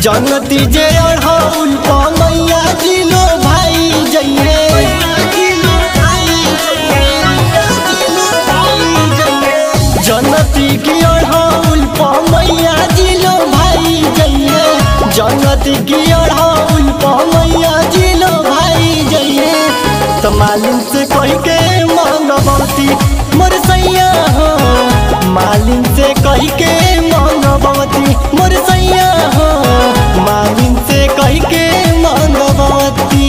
जनती जे अढ़ौल मैया जिलो भाई जइए जनती की अढ़ौल मैया जिलो भाई जइए जनती की अढ़ौल मैया जिलो भाई जइए तो मालिन से कह के मंगवती मोर सैया हो मालिन से कह के मंगवती मोर सैया हो मालिन से कह के मंगवती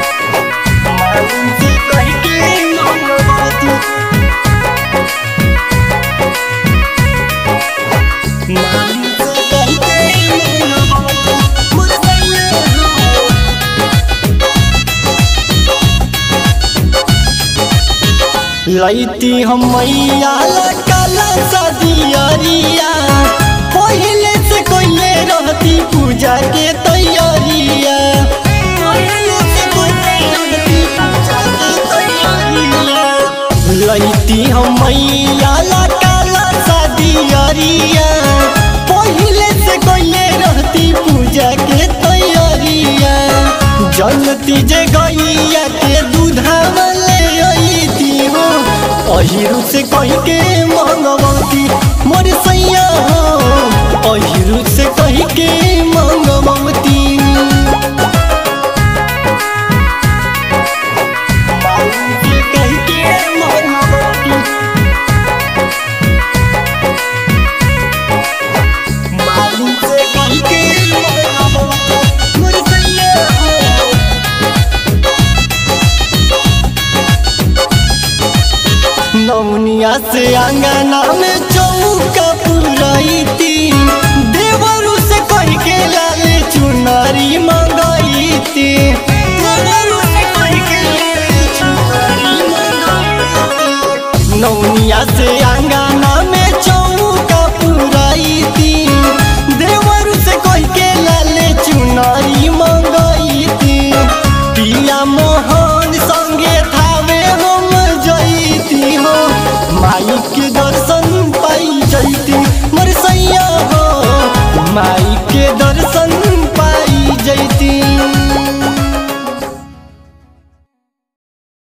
मालिन से कह के मंगवती मालिन से कह के मंगवती मोर सैया हो लैती हम मैया काला सदियरिया पहले से कोइले रहती पूजा के तैयारिया लैती हम मैया काला सदियरिया पहले से कोइले रहती पूजा के तैयारिया जनती जे गैया के दूधावा अहिरू से कह के मंगवती मोर सैया हो अहिरू से कह के मंगवती मालिन से कह के मंगवती मालिन से कह के मंगवती मोर सैया हो नौनिया से अंगना में